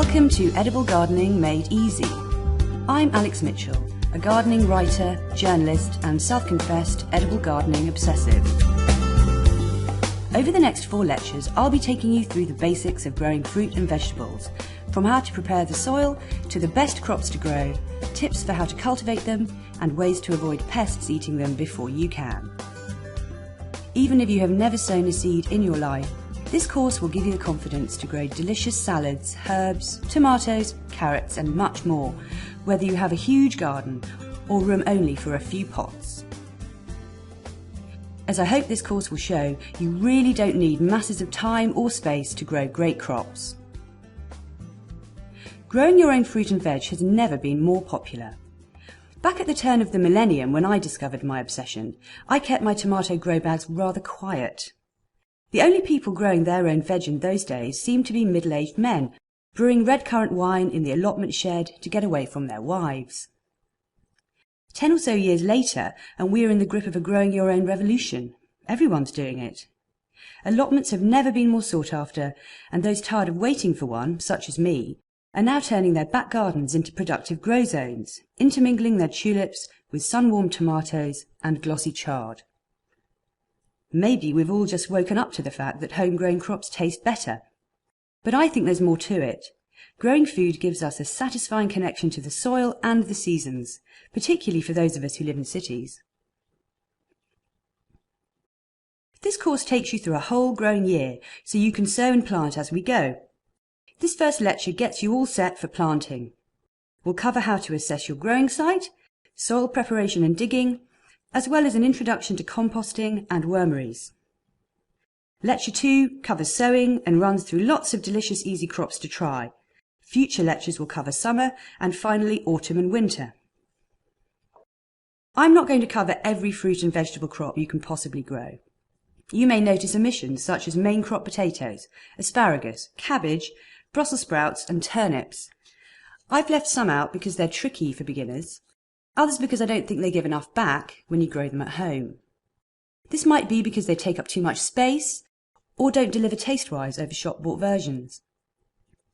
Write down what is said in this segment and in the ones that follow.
Welcome to Edible Gardening Made Easy. I'm Alex Mitchell, a gardening writer, journalist and self-confessed edible gardening obsessive. Over the next 4 lectures, I'll be taking you through the basics of growing fruit and vegetables, from how to prepare the soil to the best crops to grow, tips for how to cultivate them, and ways to avoid pests eating them before you can. Even if you have never sown a seed in your life, this course will give you the confidence to grow delicious salads, herbs, tomatoes, carrots and much more, whether you have a huge garden or room only for a few pots. As I hope this course will show, you really don't need masses of time or space to grow great crops. Growing your own fruit and veg has never been more popular. Back at the turn of the millennium, when I discovered my obsession, I kept my tomato grow bags rather quiet. The only people growing their own veg in those days seemed to be middle-aged men, brewing red currant wine in the allotment shed to get away from their wives. 10 or so years later, and we are in the grip of a growing your own revolution. Everyone's doing it. Allotments have never been more sought after, and those tired of waiting for one, such as me, are now turning their back gardens into productive grow zones, intermingling their tulips with sun-warmed tomatoes and glossy chard. Maybe we've all just woken up to the fact that homegrown crops taste better. But I think there's more to it. Growing food gives us a satisfying connection to the soil and the seasons, particularly for those of us who live in cities. This course takes you through a whole growing year, so you can sow and plant as we go. This first lecture gets you all set for planting. We'll cover how to assess your growing site, soil preparation and digging, as well as an introduction to composting and wormeries. Lecture 2 covers sowing and runs through lots of delicious easy crops to try. Future lectures will cover summer and finally autumn and winter. I'm not going to cover every fruit and vegetable crop you can possibly grow. You may notice omissions such as main crop potatoes, asparagus, cabbage, Brussels sprouts and turnips. I've left some out because they're tricky for beginners, others because I don't think they give enough back when you grow them at home. This might be because they take up too much space or don't deliver taste-wise over shop-bought versions.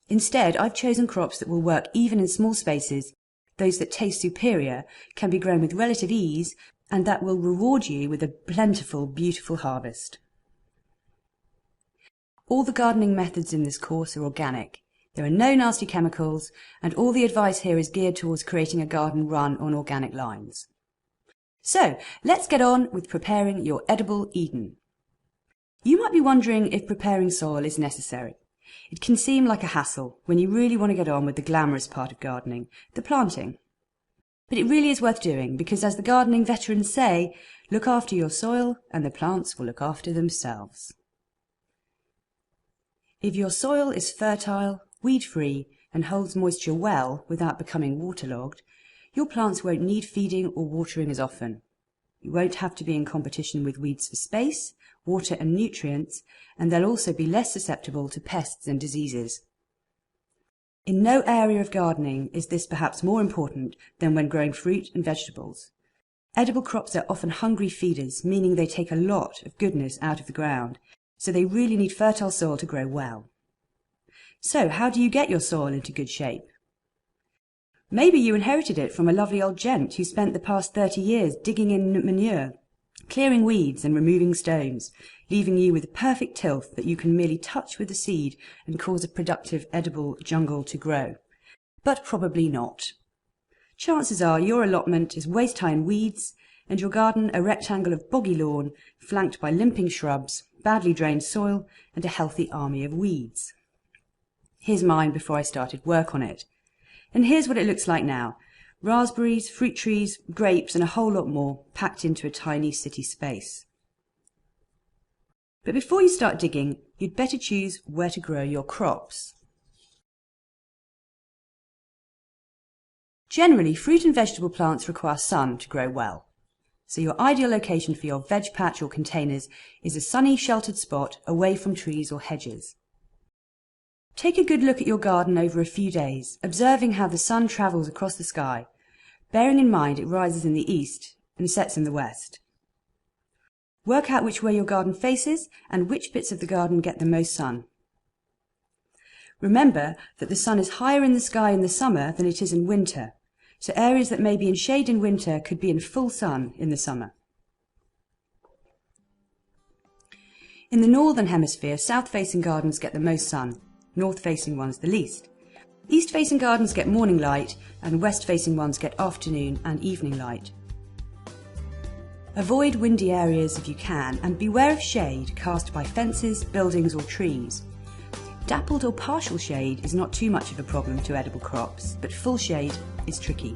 Instead, I've chosen crops that will work even in small spaces, those that taste superior, can be grown with relative ease, and that will reward you with a plentiful, beautiful harvest. All the gardening methods in this course are organic. There are no nasty chemicals, and all the advice here is geared towards creating a garden run on organic lines. So, let's get on with preparing your edible Eden. You might be wondering if preparing soil is necessary. It can seem like a hassle when you really want to get on with the glamorous part of gardening, the planting. But it really is worth doing because, as the gardening veterans say, look after your soil and the plants will look after themselves. If your soil is fertile, weed-free and holds moisture well without becoming waterlogged, your plants won't need feeding or watering as often. You won't have to be in competition with weeds for space, water and nutrients, and they'll also be less susceptible to pests and diseases. In no area of gardening is this perhaps more important than when growing fruit and vegetables. Edible crops are often hungry feeders, meaning they take a lot of goodness out of the ground, so they really need fertile soil to grow well. So, how do you get your soil into good shape? Maybe you inherited it from a lovely old gent who spent the past 30 years digging in manure, clearing weeds and removing stones, leaving you with a perfect tilth that you can merely touch with the seed and cause a productive edible jungle to grow. But probably not. Chances are your allotment is waist-high in weeds and your garden a rectangle of boggy lawn flanked by limping shrubs, badly drained soil and a healthy army of weeds. Here's mine before I started work on it. And here's what it looks like now. Raspberries, fruit trees, grapes and a whole lot more packed into a tiny city space. But before you start digging, you'd better choose where to grow your crops. Generally, fruit and vegetable plants require sun to grow well. So your ideal location for your veg patch or containers is a sunny, sheltered spot away from trees or hedges. Take a good look at your garden over a few days, observing how the sun travels across the sky, bearing in mind it rises in the east and sets in the west. Work out which way your garden faces and which bits of the garden get the most sun. Remember that the sun is higher in the sky in the summer than it is in winter, so areas that may be in shade in winter could be in full sun in the summer. In the northern hemisphere, south-facing gardens get the most sun, north-facing ones the least. East-facing gardens get morning light and west-facing ones get afternoon and evening light. Avoid windy areas if you can, and beware of shade cast by fences, buildings or trees. Dappled or partial shade is not too much of a problem to edible crops, but full shade is tricky.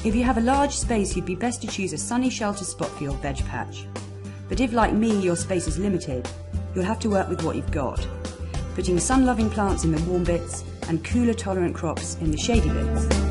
If you have a large space, you'd be best to choose a sunny shelter spot for your veg patch. But if, like me, your space is limited, you'll have to work with what you've got, putting sun-loving plants in the warm bits and cooler-tolerant crops in the shady bits.